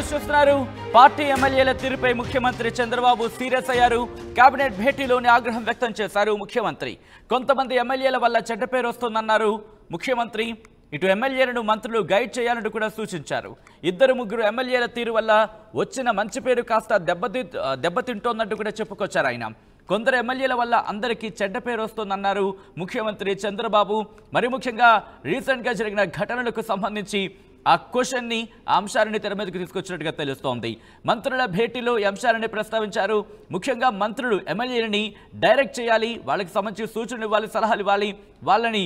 News చూస్తున్నారు. Party ఎమ్మెల్యేల తీరుపై ముఖ్యమంత్రి చంద్రబాబు సీరియస్ అయ్యారు. కేబినెట్ భేటీలోని ఆగ్రహం వ్యక్తం చేశారు ముఖ్యమంత్రి. కొంతమంది ఎమ్మెల్యేల వల్ల చెడ్డ పేరు వస్తోందన్నారు ముఖ్యమంత్రి. ఇటు ఎమ్మెల్యేలను మంత్రులు గైడ్ చేయాలని కూడా సూచించారు. ఇద్దరు ముగ్గురు ఎమ్మెల్యేల తీరు వల్ల వచ్చిన మంచి పేరు కాస్త దెబ్బతింటోందంటూ కూడా చెప్పుకొచ్చారు ఆయన. కొందరు ఎమ్మెల్యేల వల్ల అందరికీ చెడ్డ పేరు వస్తోందన్నారు ముఖ్యమంత్రి చంద్రబాబు. మరి ముఖ్యంగా రీసెంట్గా జరిగిన ఘటనలకు సంబంధించి ఆ క్వశ్చన్ని ఆ అంశాలని తెర మీదకు తీసుకొచ్చినట్టుగా తెలుస్తోంది. మంత్రుల భేటీలో ఈ అంశాలని ప్రస్తావించారు. ముఖ్యంగా మంత్రులు ఎమ్మెల్యేలని డైరెక్ట్ చేయాలి, వాళ్ళకి సంబంధించి సూచనలు ఇవ్వాలి, సలహాలు ఇవ్వాలి, వాళ్ళని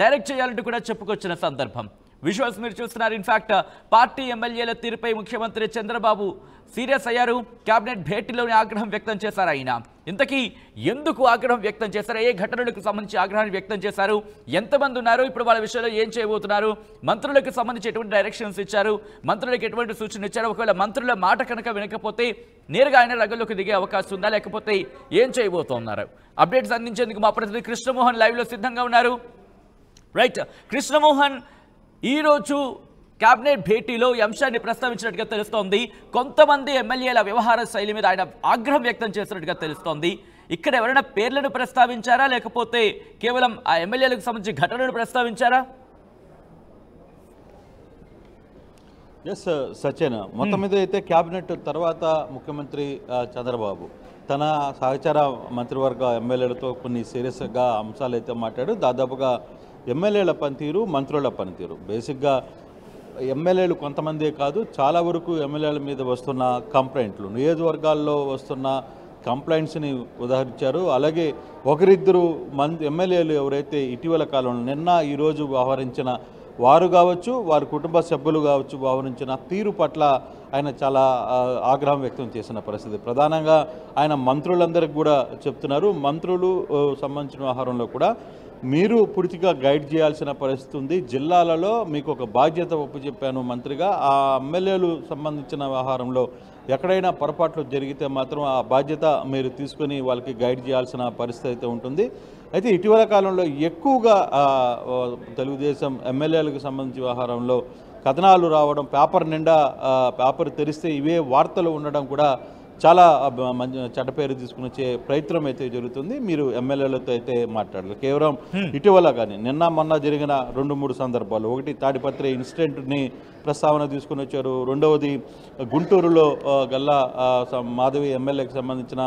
డైరెక్ట్ చేయాలంటూ కూడా చెప్పుకొచ్చిన సందర్భం. విజువల్స్ మీరు చూస్తున్నారు. ఇన్ఫాక్ట్ పార్టీ ఎమ్మెల్యేల తీరుపై ముఖ్యమంత్రి చంద్రబాబు సీరియస్ అయ్యారు. కేబినెట్ భేటీలోని ఆగ్రహం వ్యక్తం చేశారు ఆయన. ఇంతకీ ఎందుకు ఆగ్రహం వ్యక్తం చేశారు? ఏ ఘటనలకు సంబంధించి ఆగ్రహాన్ని వ్యక్తం చేశారు? ఎంతమంది ఉన్నారు? ఇప్పుడు వాళ్ళ విషయంలో ఏం చేయబోతున్నారు? మంత్రులకు సంబంధించి ఎటువంటి డైరెక్షన్స్ ఇచ్చారు? మంత్రులకు ఎటువంటి సూచనలు ఇచ్చారు? ఒకవేళ మంత్రుల మాట కనుక వినకపోతే నేరుగా ఆయన రంగంలోకి దిగే అవకాశం ఉందా, లేకపోతే ఏం చేయబోతున్నారు? అప్డేట్స్ అందించేందుకు మా ప్రతినిధి కృష్ణమోహన్ లైవ్లో సిద్ధంగా ఉన్నారు. రైట్ కృష్ణమోహన్, ఈరోజు కేబినెట్ భేటీలో ఈ అంశాన్ని ప్రస్తావించినట్టుగా తెలుస్తోంది. కొంతమంది ఎమ్మెల్యేల వ్యవహార శైలి మీద ఆయన ఆగ్రహం వ్యక్తం చేసినట్టుగా తెలుస్తోంది. ఇక్కడ ఎవరైనా పేర్లను ప్రస్తావించారా, లేకపోతే కేవలం ఆ ఎమ్మెల్యేలకు సంబంధించి ఘటనలు ప్రస్తావించారా? ఎస్ సత్యన, మొత్తం మీద అయితే క్యాబినెట్ తర్వాత ముఖ్యమంత్రి చంద్రబాబు తన సహచార మంత్రివర్గ ఎమ్మెల్యేలతో కొన్ని సీరియస్గా అంశాలు అయితే మాట్లాడు. దాదాపుగా ఎమ్మెల్యేల పనితీరు, మంత్రుల పనితీరు, బేసిక్గా ఎమ్మెల్యేలు కొంతమందే కాదు, చాలా వరకు ఎమ్మెల్యేల మీద వస్తున్న కంప్లైంట్లు, నియోజకవర్గాల్లో వస్తున్న కంప్లైంట్స్ని ఉదాహరించారు. అలాగే ఒకరిద్దరు ఎమ్మెల్యేలు ఎవరైతే ఇటీవల కాలంలో నిన్న ఈరోజు వ్యవహరించిన వారు కావచ్చు, వారి కుటుంబ సభ్యులు కావచ్చు, వ్యవహరించిన తీరు పట్ల ఆయన చాలా ఆగ్రహం వ్యక్తం చేసిన పరిస్థితి. ప్రధానంగా ఆయన మంత్రులందరికీ కూడా చెప్తున్నారు. మంత్రులు సంబంధించిన వ్యవహారంలో కూడా మీరు పూర్తిగా గైడ్ చేయాల్సిన పరిస్థితి ఉంది. జిల్లాలలో మీకు ఒక బాధ్యత ఒప్పుచెప్పాను మంత్రిగా. ఆ ఎమ్మెల్యేలు సంబంధించిన వ్యవహారంలో ఎక్కడైనా పొరపాట్లు జరిగితే మాత్రం ఆ బాధ్యత మీరు తీసుకొని వాళ్ళకి గైడ్ చేయాల్సిన పరిస్థితి అయితే ఉంటుంది. అయితే ఇటీవల కాలంలో ఎక్కువగా తెలుగుదేశం ఎమ్మెల్యేలకు సంబంధించి వ్యవహారంలో కథనాలు రావడం, పేపర్ నిండా పేపర్ తెరిస్తే ఇవే వార్తలు ఉండడం కూడా చాలా మంచి చెడ్డ పేరు తీసుకుని వచ్చే ప్రయత్నం అయితే జరుగుతుంది. మీరు ఎమ్మెల్యేలతో అయితే మాట్లాడారు. కేవలం ఇటీవల కానీ నిన్న మొన్న జరిగిన 2-3 సందర్భాలు, ఒకటి తాడిపత్రి ఇన్సిడెంట్ని ప్రస్తావన తీసుకుని వచ్చారు. రెండవది గుంటూరులో గల్లా మాధవి ఎమ్మెల్యేకి సంబంధించిన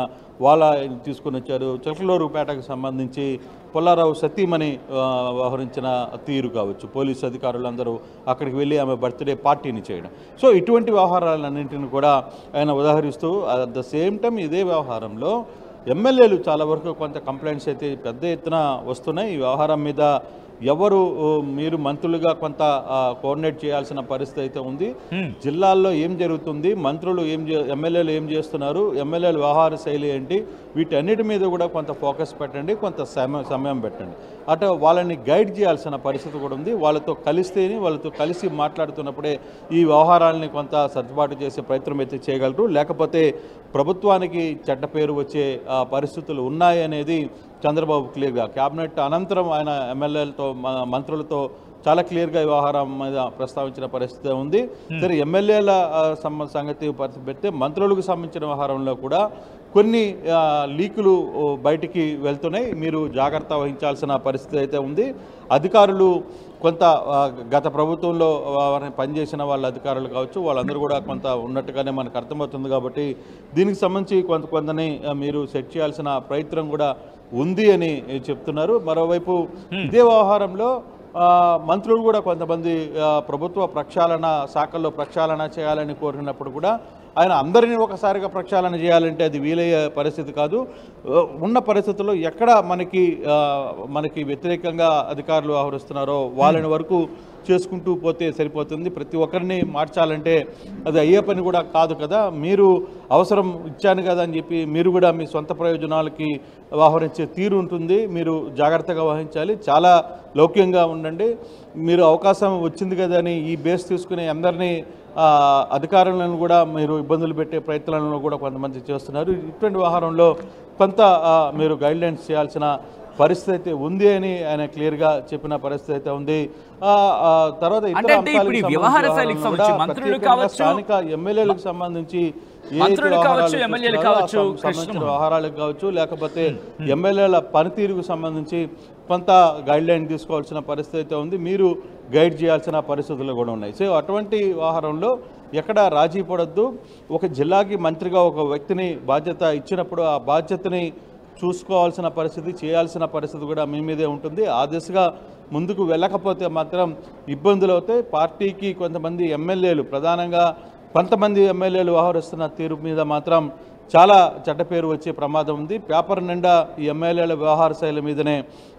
వాళ్ళ తీసుకుని వచ్చారు. చిలకలూరుపేటకు సంబంధించి పుల్లారావు సతీమణి వ్యవహరించిన తీరు కావచ్చు, పోలీసు అధికారులందరూ అక్కడికి వెళ్ళి ఆమె బర్త్డే పార్టీని చేయడం. సో ఇటువంటి వ్యవహారాలన్నింటిని కూడా ఆయన ఉదాహరిస్తూ అట్ ద సేమ్ టైం ఇదే వ్యవహారంలో ఎమ్మెల్యేలు చాలా వరకు కొంత కంప్లైంట్స్ అయితే పెద్ద ఎత్తున వస్తున్నాయి. ఈ వ్యవహారం మీద ఎవరు మీరు మంత్రులుగా కొంత కోఆర్డినేట్ చేయాల్సిన పరిస్థితి అయితే ఉంది. జిల్లాల్లో ఏం జరుగుతుంది, మంత్రులు ఎమ్మెల్యేలు ఏం చేస్తున్నారు, ఎమ్మెల్యేల వ్యవహార శైలి ఏంటి, వీటన్నిటి మీద కూడా కొంత ఫోకస్ పెట్టండి, కొంత సమయం పెట్టండి. అటు వాళ్ళని గైడ్ చేయాల్సిన పరిస్థితి కూడా ఉంది. వాళ్ళతో కలిసి మాట్లాడుతున్నప్పుడే ఈ వ్యవహారాలని కొంత సర్దుబాటు చేసే ప్రయత్నం అయితే చేయగలరు. లేకపోతే ప్రభుత్వానికి చెడ్డ పేరు వచ్చే పరిస్థితులు ఉన్నాయనేది చంద్రబాబు క్లియర్గా కేబినెట్ అనంతరం ఆయన ఎమ్మెల్యేలతో మంత్రులతో చాలా క్లియర్గా వ్యవహారం మీద ప్రస్తావించిన పరిస్థితి ఉంది. సరే, ఎమ్మెల్యేల సంగతి పరిస్థితి పెడితే మంత్రులకు సంబంధించిన వ్యవహారంలో కూడా కొన్ని లీకులు బయటికి వెళ్తున్నాయి. మీరు జాగ్రత్త వహించాల్సిన పరిస్థితి అయితే ఉంది. అధికారులు కొంత గత ప్రభుత్వంలో పనిచేసిన వాళ్ళ అధికారులు కావచ్చు, వాళ్ళందరూ కూడా కొంత ఉన్నట్టుగానే మనకు అర్థమవుతుంది. కాబట్టి దీనికి సంబంధించి కొంతని మీరు సెట్ చేయాల్సిన ప్రయత్నం కూడా ఉంది అని చెప్తున్నారు. మరోవైపు ఇదే వ్యవహారంలో మంత్రులు కూడా కొంతమంది ప్రభుత్వ ప్రక్షాళన శాఖల్లో ప్రక్షాళన చేయాలని కోరినప్పుడు కూడా ఆయన అందరినీ ఒకసారిగా ప్రక్షాళన చేయాలంటే అది వీలయ్యే పరిస్థితి కాదు. ఉన్న పరిస్థితుల్లో ఎక్కడ మనకి వ్యతిరేకంగా అధికారులు వ్యవహరిస్తున్నారో వాళ్ళని వరకు చేసుకుంటూ పోతే సరిపోతుంది. ప్రతి ఒక్కరిని మార్చాలంటే అది అయ్యే పని కూడా కాదు కదా. మీరు అవసరం ఇచ్చాను కదా అని చెప్పి మీరు కూడా మీ సొంత ప్రయోజనాలకి వ్యవహరించే తీరు ఉంటుంది. మీరు జాగ్రత్తగా వహించాలి, చాలా లౌక్యంగా ఉండండి. మీరు అవకాశం వచ్చింది కదా అని ఈ బేస్ తీసుకుని అందరినీ అధికారులను కూడా మీరు ఇబ్బందులు పెట్టే ప్రయత్నాలను కూడా కొంతమంది చేస్తున్నారు. ఇటువంటి వ్యవహారంలో కొంత మీరు గైడ్లైన్స్ చేయాల్సిన పరిస్థితి ఉంది అని ఆయన క్లియర్గా చెప్పిన పరిస్థితి అయితే ఉంది. తర్వాత ఇతర స్థానిక ఎమ్మెల్యేలకు సంబంధించి సంబంధించిన వ్యవహారాలకు కావచ్చు, లేకపోతే ఎమ్మెల్యేల పనితీరుకు సంబంధించి కొంత గైడ్ లైన్ తీసుకోవాల్సిన పరిస్థితి అయితే ఉంది. మీరు గైడ్ చేయాల్సిన పరిస్థితులు కూడా ఉన్నాయి. సో అటువంటి వ్యవహారంలో ఎక్కడ రాజీ పడొద్దు. ఒక జిల్లాకి మంత్రిగా ఒక వ్యక్తిని బాధ్యత ఇచ్చినప్పుడు ఆ బాధ్యతని చూసుకోవాల్సిన పరిస్థితి, చేయాల్సిన పరిస్థితి కూడా మీ మీదే ఉంటుంది. ఆ దిశగా ముందుకు వెళ్ళకపోతే మాత్రం ఇబ్బందులు అవుతాయి. పార్టీకి కొంతమంది ఎమ్మెల్యేలు, ప్రధానంగా కొంతమంది ఎమ్మెల్యేలు వ్యవహరిస్తున్న తీరు మీద మాత్రం చాలా చెడ్డ పేరు వచ్చే ప్రమాదం ఉంది. పేపర్ నిండా ఈ ఎమ్మెల్యేల వ్యవహార శైలి మీదనే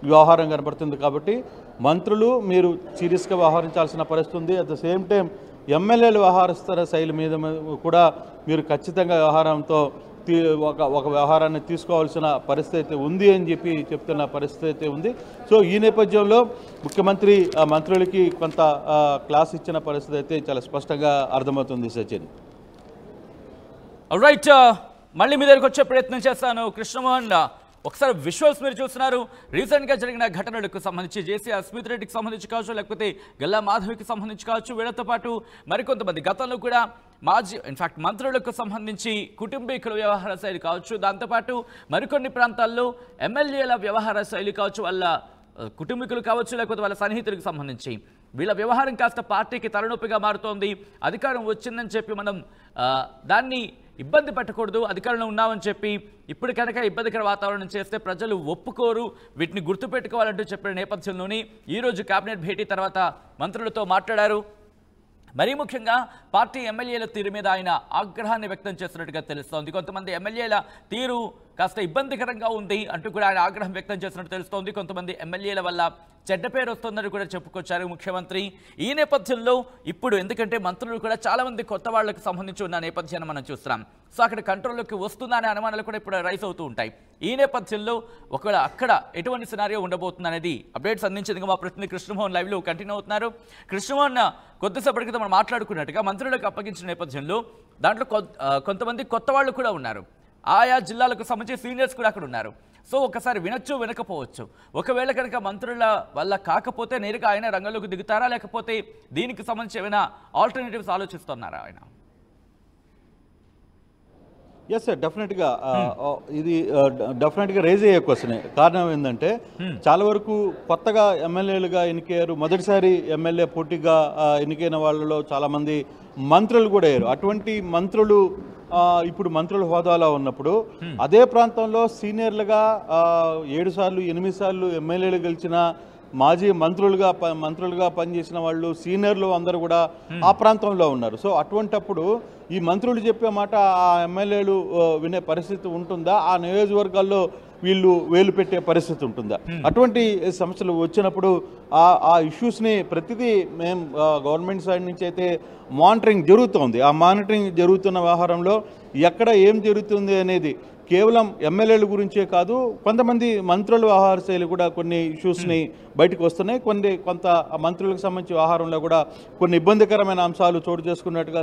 వ్యవహారం కనబడుతుంది. కాబట్టి మంత్రులు మీరు సీరియస్గా వ్యవహరించాల్సిన పరిస్థితి ఉంది. అట్ ద సేమ్ టైం ఎమ్మెల్యేలు వ్యవహరిస్తున్న శైలి మీద కూడా మీరు ఖచ్చితంగా వ్యవహారంతో ఒక వ్యవహారాన్ని తీసుకోవాల్సిన పరిస్థితి ఉంది అని చెప్పి చెప్తున్న పరిస్థితి ఉంది. సో ఈ నేపథ్యంలో ముఖ్యమంత్రి మంత్రులకి కొంత క్లాస్ ఇచ్చిన పరిస్థితి అయితే చాలా స్పష్టంగా అర్థమవుతుంది. సచిన్, రైట్, మళ్ళీ మీ దగ్గరికి వచ్చే ప్రయత్నం చేస్తాను. కృష్ణమోహన్, ఒకసారి విజువల్స్ మీరు చూస్తున్నారు. రీసెంట్గా జరిగిన ఘటనలకు సంబంధించి జేసీ అస్మిత్ రెడ్డికి సంబంధించి కావచ్చు, లేకపోతే గల్లా మాధవికి సంబంధించి కావచ్చు, వీళ్ళతో పాటు మరికొంతమంది గతంలో కూడా మాజీ ఇన్ఫాక్ట్ మంత్రులకు సంబంధించి కుటుంబీకుల వ్యవహార శైలి కావచ్చు, దాంతోపాటు మరికొన్ని ప్రాంతాల్లో ఎమ్మెల్యేల వ్యవహార శైలి కావచ్చు, వాళ్ళ కుటుంబీకులు కావచ్చు, లేకపోతే వాళ్ళ సన్నిహితులకు సంబంధించి వీళ్ళ వ్యవహారం కాస్త పార్టీకి తలనొప్పిగా మారుతోంది. అధికారం వచ్చిందని చెప్పి మనం దాన్ని ఇబ్బంది పెట్టకూడదు, అధికారంలో ఉన్నామని చెప్పి ఇప్పుడు కనుక ఇబ్బందికర వాతావరణం చేస్తే ప్రజలు ఒప్పుకోరు, వీటిని గుర్తుపెట్టుకోవాలంటూ చెప్పిన నేపథ్యంలోని ఈరోజు కేబినెట్ భేటీ తర్వాత మంత్రులతో మాట్లాడారు. మరీ ముఖ్యంగా పార్టీ ఎమ్మెల్యేల తీరు మీద ఆయన ఆగ్రహాన్ని వ్యక్తం చేస్తున్నట్టుగా తెలుస్తోంది. కొంతమంది ఎమ్మెల్యేల తీరు కాస్త ఇబ్బందికరంగా ఉంది అంటూ కూడా ఆయన ఆగ్రహం వ్యక్తం చేస్తున్నట్టు తెలుస్తోంది. కొంతమంది ఎమ్మెల్యేల వల్ల చెడ్డ పేరు వస్తుందని కూడా చెప్పుకొచ్చారు ముఖ్యమంత్రి. ఈ నేపథ్యంలో ఇప్పుడు ఎందుకంటే మంత్రులు కూడా చాలామంది కొత్త వాళ్లకు సంబంధించి ఉన్న నేపథ్యాన్ని మనం చూస్తున్నాం. సో అక్కడ కంట్రోల్లోకి వస్తుందా అనే అనుమానాలు కూడా ఇప్పుడు రైస్ అవుతూ ఉంటాయి. ఈ నేపథ్యంలో ఒకవేళ అక్కడ ఎటువంటి సినారియో ఉండబోతుంది అనేది అప్డేట్స్ అందించేందుకు మా ప్రతినిధి కృష్ణమోహన్ లైవ్లో కంటిన్యూ అవుతున్నారు. కృష్ణమోహన్, కొద్దిసేపటి క్రితం మనం మాట్లాడుకున్నట్టుగా మంత్రులకు అప్పగించిన నేపథ్యంలో దాంట్లో కొంతమంది కొత్త వాళ్ళు కూడా ఉన్నారు. ఆయా జిల్లాలకు సంబంధించి సీనియర్స్ కూడా అక్కడ ఉన్నారు. సో ఒకసారి వినొచ్చు, వినకపోవచ్చు. ఒకవేళ కనుక మంత్రుల వల్ల కాకపోతే నేరుగా ఆయన రంగంలోకి దిగుతారా, లేకపోతే దీనికి సంబంధించి ఏమైనా ఆల్టర్నేటివ్స్ ఆలోచిస్తున్నారా ఆయన? ఎస్ సార్, డెఫినెట్గా ఇది డెఫినెట్గా రేజ్ అయ్యే క్వశ్చనే. కారణం ఏంటంటే చాలా వరకు కొత్తగా ఎమ్మెల్యేలుగా ఎన్నికయ్యారు. మొదటిసారి ఎమ్మెల్యే పోటీగా ఎన్నికైన వాళ్ళలో చాలామంది మంత్రులు కూడా అయ్యారు. అటువంటి మంత్రులు ఇప్పుడు మంత్రుల హోదాలో ఉన్నప్పుడు అదే ప్రాంతంలో సీనియర్లుగా 7 సార్లు 8 సార్లు ఎమ్మెల్యేలు గెలిచిన మాజీ మంత్రులుగా పనిచేసిన వాళ్ళు సీనియర్లు అందరూ కూడా ఆ ప్రాంతంలో ఉన్నారు. సో అటువంటప్పుడు ఈ మంత్రులు చెప్పే మాట ఆ ఎమ్మెల్యేలు వినే పరిస్థితి ఉంటుందా? ఆ నియోజకవర్గాల్లో వీళ్ళు వేలు పెట్టే పరిస్థితి ఉంటుందా? అటువంటి సమస్యలు వచ్చినప్పుడు ఆ ఇష్యూస్ని ప్రతిదీ మేము గవర్నమెంట్ సైడ్ నుంచి అయితే మానిటరింగ్ జరుగుతోంది. ఆ మానిటరింగ్ జరుగుతున్న వ్యవహారంలో ఎక్కడ ఏం జరుగుతుంది అనేది కేవలం ఎమ్మెల్యేల గురించే కాదు, కొంతమంది మంత్రుల వ్యవహార శైలి కూడా కొన్ని ఇష్యూస్ని బయటకు వస్తున్నాయి. కొంత మంత్రులకు సంబంధించి వ్యవహారంలో కూడా కొన్ని ఇబ్బందికరమైన అంశాలు చోటు చేసుకున్నట్టుగా